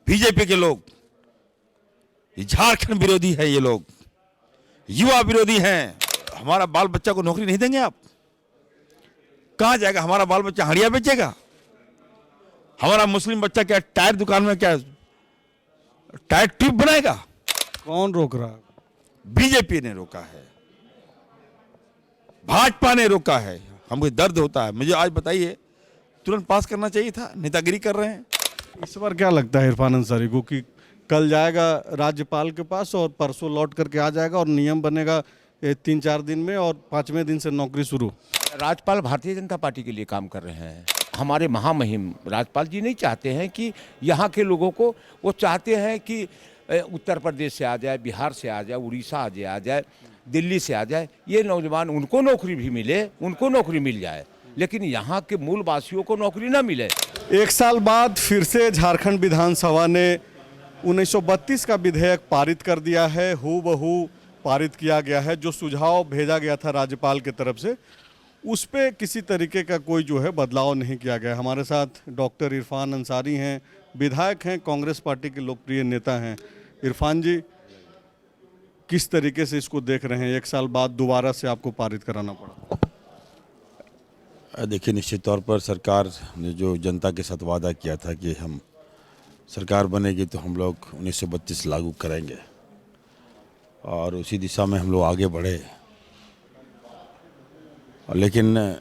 BJP के लोग, ये झारखंड विरोधी है, ये लोग युवा विरोधी हैं। हमारा बाल बच्चा को नौकरी नहीं देंगे आप? कहां जाएगा हमारा बाल बच्चा? हड़िया बेचेगा? हमारा मुस्लिम बच्चा क्या टायर दुकान में क्या टायर ट्यूब बनाएगा? कौन रोक रहा है? बीजेपी ने रोका है, भाजपा ने रोका है। हमको दर्द होता है। मुझे आज बताइए, तुरंत पास करना चाहिए था, नेतागिरी कर रहे हैं। इस बार क्या लगता है इरफान अंसारी को कि कल जाएगा राज्यपाल के पास और परसों लौट करके आ जाएगा और नियम बनेगा 3-4 दिन में और 5वें दिन से नौकरी शुरू? राज्यपाल भारतीय जनता पार्टी के लिए काम कर रहे हैं। हमारे महामहिम राज्यपाल जी नहीं चाहते हैं कि यहाँ के लोगों को, वो चाहते हैं कि उत्तर प्रदेश से आ जाए, बिहार से आ जाए, उड़ीसा आ जाए, दिल्ली से आ जाए, ये नौजवान उनको नौकरी भी मिले, उनको नौकरी मिल जाए, लेकिन यहाँ के मूल वासियों को नौकरी ना मिले। 1 साल बाद फिर से झारखंड विधानसभा ने 1932 का विधेयक पारित कर दिया है। हूबहू पारित किया गया है। जो सुझाव भेजा गया था राज्यपाल की तरफ से, उस पे किसी तरीके का कोई जो है बदलाव नहीं किया गया। हमारे साथ डॉक्टर इरफान अंसारी हैं, विधायक हैं, कांग्रेस पार्टी के लोकप्रिय नेता हैं। इरफान जी, किस तरीके से इसको देख रहे हैं? 1 साल बाद दोबारा से आपको पारित कराना पड़ा। देखिए, निश्चित तौर पर सरकार ने जो जनता के साथ वादा किया था कि हम सरकार बनेगी तो हम लोग 1932 लागू करेंगे, और उसी दिशा में हम लोग आगे बढ़े। लेकिन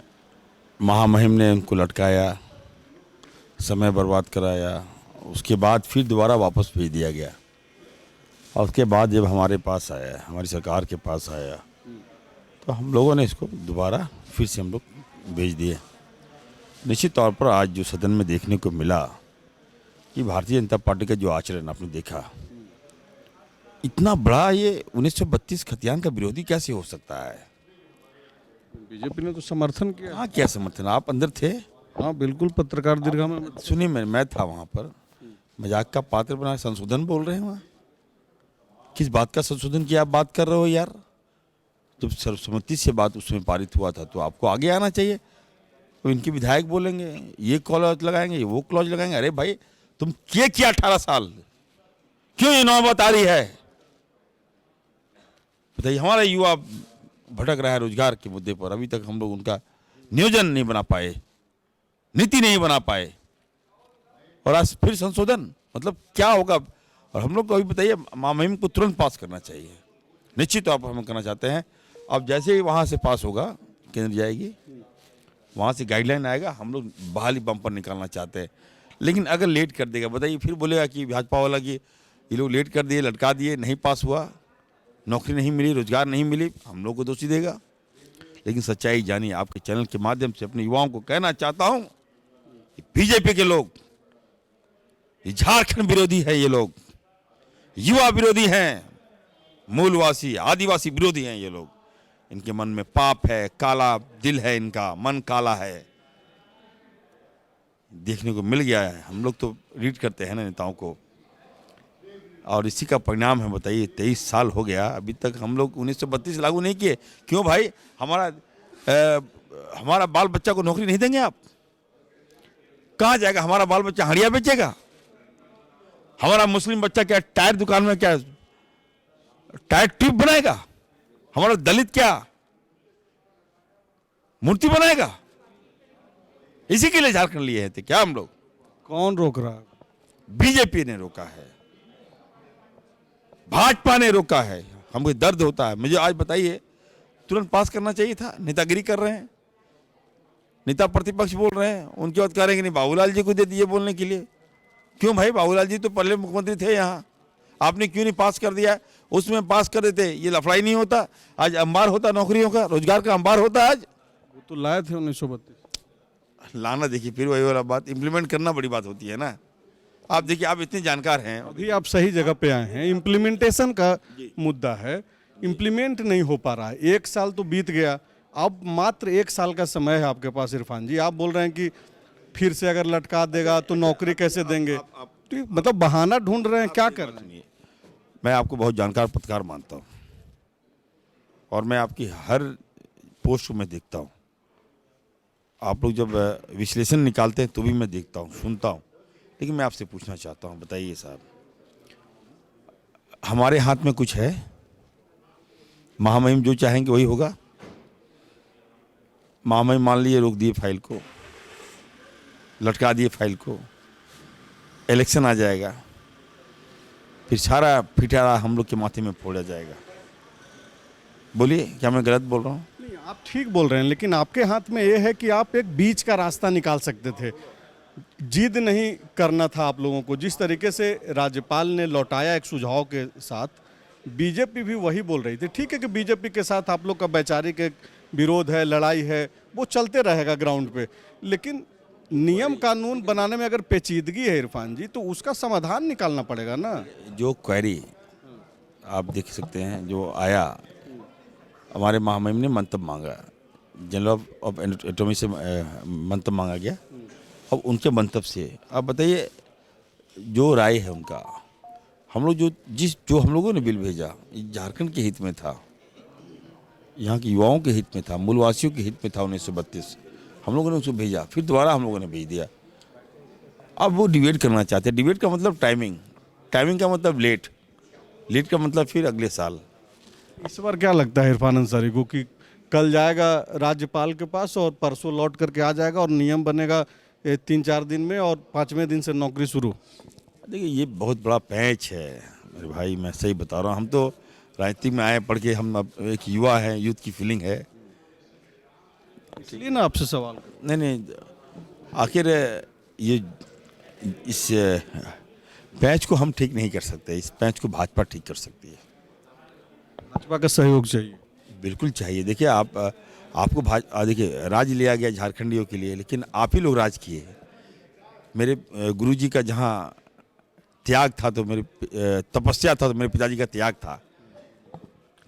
महामहिम ने उनको लटकाया, समय बर्बाद कराया, उसके बाद फिर दोबारा वापस भेज दिया गया। और उसके बाद जब हमारे पास आया, हमारी सरकार के पास आया, तो हम लोगों ने इसको दोबारा फिर से हम लोग भेज दिए। निश्चित तौर पर आज जो सदन में देखने को मिला कि भारतीय जनता पार्टी का जो आचरण आपने देखा, इतना बड़ा, ये 1932 खतियान का विरोधी कैसे हो सकता है? बीजेपी ने तो समर्थन किया। हाँ, क्या समर्थन? आप अंदर थे? हाँ बिल्कुल, पत्रकार दीर्घा में सुनिए, मैं था वहाँ पर। मजाक का पात्र बना, संशोधन बोल रहे हैं वहाँ। किस बात का संशोधन की आप बात कर रहे हो यार? जब सर्वसम्मति से बात उसमें पारित हुआ था तो आपको आगे आना चाहिए। तो इनके विधायक बोलेंगे ये क्लॉज लगाएंगे, वो क्लॉज लगाएंगे। अरे भाई, तुम क्या 18 साल, क्यों ये नौबत आ रही है? बताइए। हमारा युवा भटक रहा है रोजगार के मुद्दे पर। अभी तक हम लोग उनका नियोजन नहीं बना पाए, नीति नहीं बना पाए, और आज फिर संशोधन, मतलब क्या होगा? और हम लोग को अभी बताइए, महामहिम को तुरंत पास करना चाहिए। निश्चित तौर पर हम करना चाहते हैं। अब जैसे ही वहाँ से पास होगा, केंद्र जाएगी, वहाँ से गाइडलाइन आएगा, हम लोग बहाली बम पर निकालना चाहते हैं। लेकिन अगर लेट कर देगा, बताइए, फिर बोलेगा कि भाजपा वाला कि ये लोग लेट कर दिए, लटका दिए, नहीं पास हुआ, नौकरी नहीं मिली, रोजगार नहीं मिली, हम लोग को दोषी देगा। लेकिन सच्चाई जानिए। आपके चैनल के माध्यम से अपने युवाओं को कहना चाहता हूँ, बीजेपी के लोग, ये झारखंड विरोधी है, ये लोग युवा विरोधी हैं, मूलवासी आदिवासी विरोधी हैं ये लोग। इनके मन में पाप है, काला दिल है, इनका मन काला है, देखने को मिल गया है। हम लोग तो रीड करते हैं ना नेताओं को, और इसी का परिणाम है। बताइए, 23 साल हो गया, अभी तक हम लोग 1932 लागू नहीं किए। क्यों भाई? हमारा बाल बच्चा को नौकरी नहीं देंगे आप? कहां जाएगा हमारा बाल बच्चा? हड़िया बेचेगा? हमारा मुस्लिम बच्चा क्या टायर दुकान में क्या टायर ट्यूब बनाएगा? हमारा दलित क्या मूर्ति बनाएगा? इसी के लिए झारखंड लिए थे क्या हम लोग? कौन रोक रहा है? बीजेपी ने रोका है, भाजपा ने रोका है। हमको दर्द होता है। मुझे आज बताइए, तुरंत पास करना चाहिए था, नेतागिरी कर रहे हैं। नेता प्रतिपक्ष बोल रहे हैं, उनके बाद कह रहे हैं कि नहीं, बाबूलाल जी को दे दिए बोलने के लिए। क्यों भाई? बाबूलाल जी तो पहले मुख्यमंत्री थे यहाँ, आपने क्यों नहीं पास कर दिया? उसमें पास कर देते, ये लफड़ाई नहीं होता। आज अंबार होता, नौकरियों का, रोजगार का अंबार होता। आज वो तो लाए थे 1932। लाना, देखिए फिर वही वाला बात, इम्प्लीमेंट करना बड़ी बात होती है ना। आप देखिए, आप इतने जानकार हैं। अभी आप सही जगह पे आए हैं। इम्प्लीमेंटेशन का मुद्दा है, इम्प्लीमेंट नहीं हो पा रहा है। 1 साल तो बीत गया, अब मात्र 1 साल का समय है आपके पास। इरफान जी, आप बोल रहे हैं कि फिर से अगर लटका देगा तो नौकरी कैसे देंगे? तो मतलब बहाना ढूंढ रहे हैं, क्या कर रहे हैं? मैं आपको बहुत जानकार पत्रकार मानता हूँ, और मैं आपकी हर पोस्ट को मैं देखता हूँ। आप लोग जब विश्लेषण निकालते हैं तो भी मैं देखता हूँ, सुनता हूँ। लेकिन मैं आपसे पूछना चाहता हूँ, बताइए साहब, हमारे हाथ में कुछ है? महामहिम जो चाहेंगे वही होगा? महामहिम मान लिए रोक दिए फाइल को, लटका दिए फाइल को, इलेक्शन आ जाएगा, फिर सारा फिटारा हम लोग के माथे में फोड़ा जाएगा। बोलिए, क्या मैं गलत बोल रहा हूँ? नहीं, आप ठीक बोल रहे हैं, लेकिन आपके हाथ में ये है कि आप एक बीच का रास्ता निकाल सकते थे। जिद नहीं करना था आप लोगों को। जिस तरीके से राज्यपाल ने लौटाया एक सुझाव के साथ, बीजेपी भी वही बोल रही थी। ठीक है कि बीजेपी के साथ आप लोग का वैचारिक एक विरोध है, लड़ाई है, वो चलते रहेगा ग्राउंड पे, लेकिन नियम कानून बनाने में अगर पेचीदगी है इरफान जी, तो उसका समाधान निकालना पड़ेगा ना। जो क्वेरी आप देख सकते हैं, जो आया, हमारे महामहिम ने मंतव्य मांगा, जनरल ऑफ एटॉमी से मंतव्य मांगा गया। अब उनके मंतव्य से आप बताइए, जो राय है उनका, हम लोग जो हम लोगों ने बिल भेजा, झारखंड के हित में था, यहाँ के युवाओं के हित में था, मूलवासियों के हित में था। 1932 हम लोगों ने उसको भेजा, फिर दोबारा हम लोगों ने भेज दिया। अब वो डिबेट करना चाहते हैं। डिबेट का मतलब टाइमिंग, टाइमिंग का मतलब लेट, लेट का मतलब फिर अगले साल। इस बार क्या लगता है इरफान अंसारी को कि कल जाएगा राज्यपाल के पास और परसों लौट करके आ जाएगा और नियम बनेगा 3-4 दिन में और 5वें दिन से नौकरी शुरू? देखिए, ये बहुत बड़ा पैच है मेरे भाई, मैं सही बता रहा हूँ। हम तो राजनीति में आए पढ़ के, हम अब एक युवा हैं, यूथ की फीलिंग है, इसलिए ना आपसे सवाल। नहीं, आखिर ये इस पैच को हम ठीक नहीं कर सकते। इस पैच को भाजपा ठीक कर सकती है। भाजपा का सहयोग चाहिए। बिल्कुल चाहिए। देखिए, आपको देखिए, राज लिया गया झारखंडियों के लिए, लेकिन आप ही लोग राज किए। मेरे गुरुजी का जहाँ त्याग था, तो मेरी तपस्या था, तो मेरे पिताजी का त्याग था।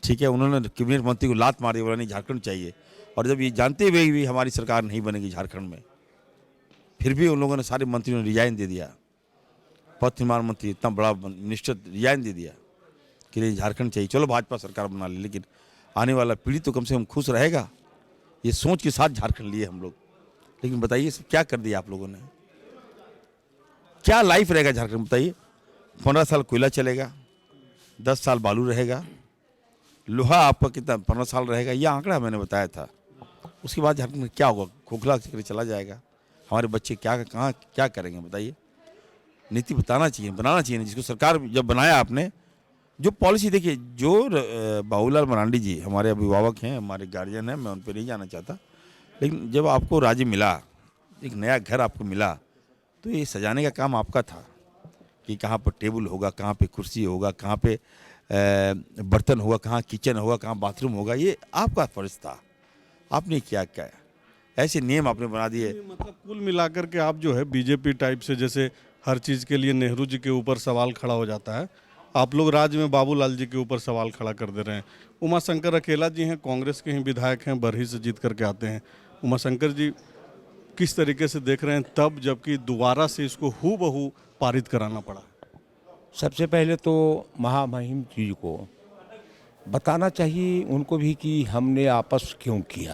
ठीक है, उन्होंने कैबिनेट मंत्री को लात मारी, बोला नहीं झारखंड चाहिए। और जब ये जानते हुए भी हमारी सरकार नहीं बनेगी झारखंड में, फिर भी उन लोगों ने, सारे मंत्रियों ने रिजाइन दे दिया। पथ निर्माण मंत्री इतना बड़ा मिनिस्टर रिजाइन दे दिया कि नहीं झारखंड चाहिए, चलो भाजपा सरकार बना ले, लेकिन आने वाला पीढ़ी तो कम से कम खुश रहेगा, ये सोच के साथ झारखंड लिए हम लोग। लेकिन बताइए, सब क्या कर दिया आप लोगों ने? क्या लाइफ रहेगा झारखंड? बताइए, 15 साल कोयला चलेगा, 10 साल बालू रहेगा, लोहा आपका कितना 15 साल रहेगा, यह आंकड़ा मैंने बताया था। उसके बाद झारखंड में क्या होगा? खोखला चक्र चला जाएगा। हमारे बच्चे कहाँ क्या करेंगे? बताइए। नीति बताना चाहिए, बनाना चाहिए, जिसको सरकार जब बनाया आपने, जो पॉलिसी देखिए, जो बाबूलाल मरांडी जी हमारे अभिभावक हैं, हमारे गार्जियन हैं, मैं उन पर नहीं जाना चाहता, लेकिन जब आपको राज्य मिला, एक नया घर आपको मिला, तो ये सजाने का काम आपका था कि कहाँ पर टेबल होगा, कहाँ पे कुर्सी होगा, कहाँ पे बर्तन होगा, कहाँ किचन होगा, कहाँ बाथरूम होगा, ये आपका फर्ज था। आपने क्या ऐसे नियम आपने बना दिए। मतलब कुल मिलाकर के आप जो है बीजेपी टाइप से, जैसे हर चीज़ के लिए नेहरू जी के ऊपर सवाल खड़ा हो जाता है, आप लोग राज्य में बाबूलाल जी के ऊपर सवाल खड़ा कर दे रहे हैं। उमाशंकर अकेला जी हैं, कांग्रेस के ही विधायक हैं, बरही से जीत करके आते हैं। उमाशंकर जी किस तरीके से देख रहे हैं तब, जबकि दोबारा से इसको हूबहू पारित कराना पड़ा? सबसे पहले तो महामहिम जी को बताना चाहिए उनको भी कि हमने आपस क्यों किया।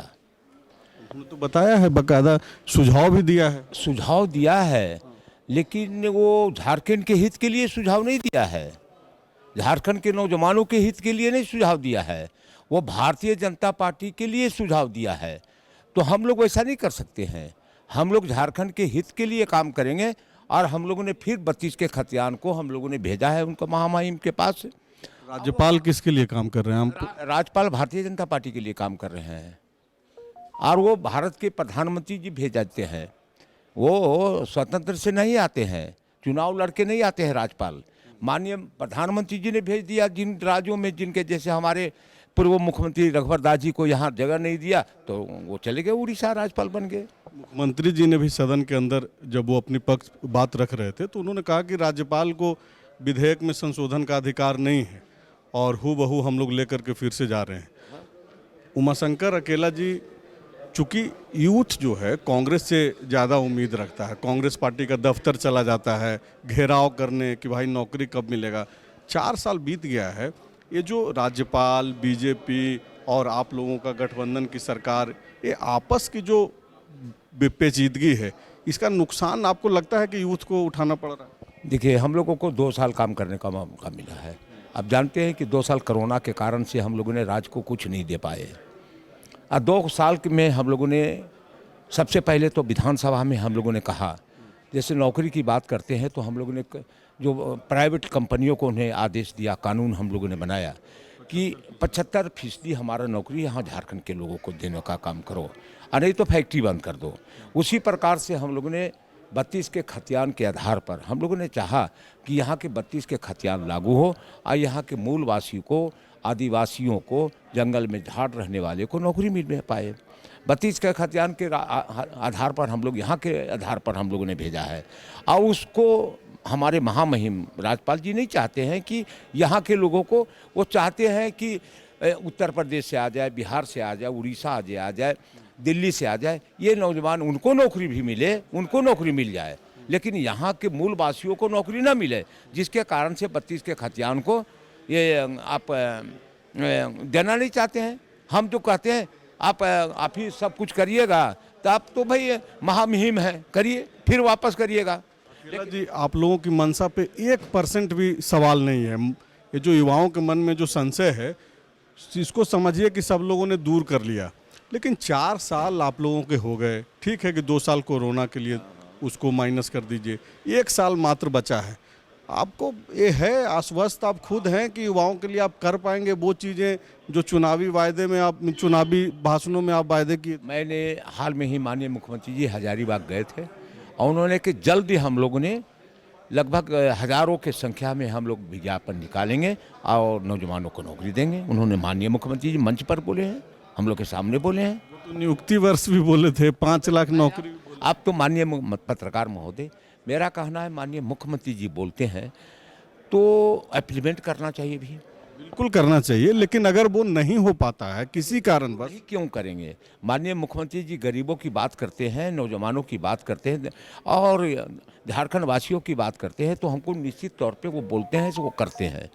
उन्होंने तो बताया है, बाकायदा सुझाव भी दिया है। सुझाव दिया है, लेकिन वो झारखंड के हित के लिए सुझाव नहीं दिया है, झारखंड के नौजवानों के हित के लिए नहीं सुझाव दिया है, वो भारतीय जनता पार्टी के लिए सुझाव दिया है। तो हम लोग वैसा नहीं कर सकते हैं। हम लोग झारखंड के हित के लिए काम करेंगे। और हम लोगों ने फिर 32 के खतियान को हम लोगों ने भेजा है उनका महामहिम के पास। राज्यपाल किसके लिए काम कर रहे हैं? हम राज्यपाल भारतीय जनता पार्टी के लिए काम कर रहे हैं, और वो भारत के प्रधानमंत्री जी भेज जाते हैं। वो स्वतंत्र से नहीं आते हैं, चुनाव लड़के नहीं आते हैं राज्यपाल। माननीय प्रधानमंत्री जी ने भेज दिया। जिन राज्यों में जिनके, जैसे हमारे पूर्व मुख्यमंत्री रघुवर दास जी को यहाँ जगह नहीं दिया, तो वो चले गए उड़ीसा, राज्यपाल बन गए। मुख्यमंत्री जी ने भी सदन के अंदर जब वो अपनी पक्ष बात रख रहे थे, तो उन्होंने कहा कि राज्यपाल को विधेयक में संशोधन का अधिकार नहीं है और हूबहू हम लोग लेकर के फिर से जा रहे हैं। उमाशंकर अकेला जी, चूंकि यूथ जो है कांग्रेस से ज़्यादा उम्मीद रखता है, कांग्रेस पार्टी का दफ्तर चला जाता है घेराव करने कि भाई नौकरी कब मिलेगा। 4 साल बीत गया है, ये जो राज्यपाल, बीजेपी और आप लोगों का गठबंधन की सरकार, ये आपस की जो पेचीदगी है, इसका नुकसान आपको लगता है कि यूथ को उठाना पड़ रहा है? देखिए, हम लोगों को 2 साल काम करने का मौका मिला है। अब जानते हैं कि 2 साल कोरोना के कारण से हम लोगों ने राज्य को कुछ नहीं दे पाए। और 2 साल में हम लोगों ने सबसे पहले तो विधानसभा में हम लोगों ने कहा, जैसे नौकरी की बात करते हैं तो हम लोगों ने जो प्राइवेट कंपनियों को उन्हें आदेश दिया, कानून हम लोगों ने बनाया कि 75% हमारा नौकरी यहाँ झारखंड के लोगों को देने का काम करो, और नहीं तो फैक्ट्री बंद कर दो। उसी प्रकार से हम लोगों ने 32 के खतियान के आधार पर हम लोगों ने चाहा कि यहाँ के 32 के खतियान लागू हो और यहाँ के मूलवासियों को, आदिवासियों को, जंगल में झाड़ रहने वाले को नौकरी मिल पाए। 32 के खतियान के आधार पर हम लोग यहाँ के आधार पर हम लोगों ने भेजा है, और उसको हमारे महामहिम राज्यपाल जी नहीं चाहते हैं कि यहाँ के लोगों को, वो चाहते हैं कि उत्तर प्रदेश से आ जाए, बिहार से आ जाए, उड़ीसा आ जाए, दिल्ली से आ जाए, ये नौजवान उनको नौकरी भी मिले, उनको नौकरी मिल जाए, लेकिन यहाँ के मूलवासियों को नौकरी ना मिले, जिसके कारण से 32 के खतियान को ये आप देना नहीं चाहते हैं। हम तो कहते हैं आप ही सब कुछ करिएगा, तो आप तो भाई महामहिम है, करिए, फिर वापस करिएगा। अकेला जी, आप लोगों की मंशा पे 1% भी सवाल नहीं है। ये जो युवाओं के मन में जो संशय है, इसको समझिए कि सब लोगों ने दूर कर लिया। लेकिन 4 साल आप लोगों के हो गए, ठीक है कि 2 साल कोरोना के लिए उसको माइनस कर दीजिए, 1 साल मात्र बचा है। आपको ये है आश्वस्त आप खुद हैं कि युवाओं के लिए आप कर पाएंगे वो चीज़ें जो चुनावी वायदे में आप, चुनावी भाषणों में आप वायदे किए? मैंने हाल में ही माननीय मुख्यमंत्री जी हजारीबाग गए थे और उन्होंने कि जल्द ही हम लोगों ने लगभग हजारों की संख्या में हम लोग विज्ञापन निकालेंगे और नौजवानों को नौकरी देंगे। उन्होंने माननीय मुख्यमंत्री जी मंच पर बोले हैं, हम लोग के सामने बोले हैं। तो नियुक्ति वर्ष भी बोले थे, 5 लाख नौकरी। आप तो माननीय पत्रकार महोदय, मेरा कहना है माननीय मुख्यमंत्री जी बोलते हैं तो इम्प्लीमेंट करना चाहिए भी, बिल्कुल करना चाहिए, लेकिन अगर वो नहीं हो पाता है किसी कारण बस, क्यों करेंगे? माननीय मुख्यमंत्री जी गरीबों की बात करते हैं, नौजवानों की बात करते हैं और झारखंड वासियों की बात करते हैं, तो हमको निश्चित तौर पे वो बोलते हैं, वो करते हैं,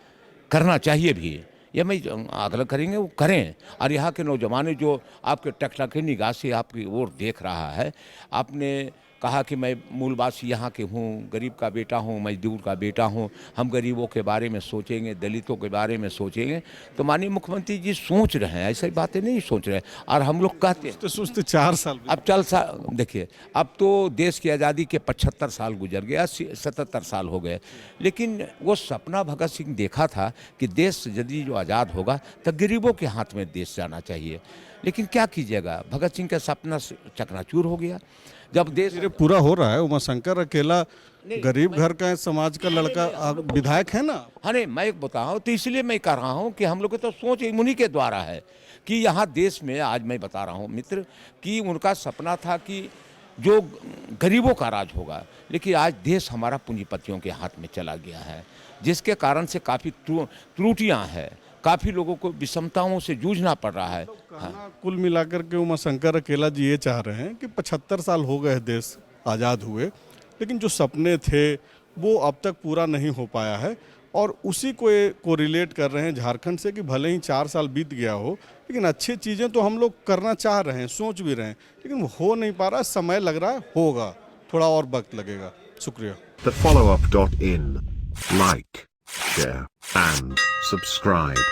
करना चाहिए भी। ये मैं आग्रह करेंगे वो करें। और यहाँ के नौजवान जो आपके टकटकी निगाह से आपकी ओर देख रहा है, आपने कहा कि मैं मूलवासी यहाँ के हूँ, गरीब का बेटा हूँ, मजदूर का बेटा हूँ, हम गरीबों के बारे में सोचेंगे, दलितों के बारे में सोचेंगे, तो माननीय मुख्यमंत्री जी सोच रहे हैं, ऐसी बातें नहीं सोच रहे। और हम लोग कहते हैं सोचते 4 साल अब देखिए, अब तो देश की आज़ादी के 75 साल गुजर गया, 77 साल हो गए, लेकिन वो सपना भगत सिंह देखा था कि देश यदि जो आज़ाद होगा तो गरीबों के हाथ में देश जाना चाहिए, लेकिन क्या कीजिएगा, भगत सिंह का सपना चकनाचूर हो गया। जब देश पूरा हो रहा है, उमाशंकर अकेला गरीब घर का समाज का लड़का विधायक है ना। हाँ नहीं, मैं बता रहा हूँ, तो इसलिए मैं कह रहा हूँ कि हम लोग तो सोच उन्हीं के द्वारा है कि यहाँ देश में, आज मैं बता रहा हूँ मित्र, कि उनका सपना था कि जो गरीबों का राज होगा, लेकिन आज देश हमारा पूंजीपतियों के हाथ में चला गया है, जिसके कारण से काफ़ी त्रुटियाँ हैं, काफ़ी लोगों को विषमताओं से जूझना पड़ रहा है। हाँ। कुल मिलाकर के उमाशंकर अकेला जी ये चाह रहे हैं कि 75 साल हो गए देश आज़ाद हुए, लेकिन जो सपने थे वो अब तक पूरा नहीं हो पाया है, और उसी को रिलेट कर रहे हैं झारखंड से कि भले ही 4 साल बीत गया हो, लेकिन अच्छी चीज़ें तो हम लोग करना चाह रहे हैं, सोच भी रहे हैं, लेकिन वो हो नहीं पा रहा, समय लग रहा है, होगा, थोड़ा और वक्त लगेगा। शुक्रिया। TheFollowUp.in. Like, share, and subscribe.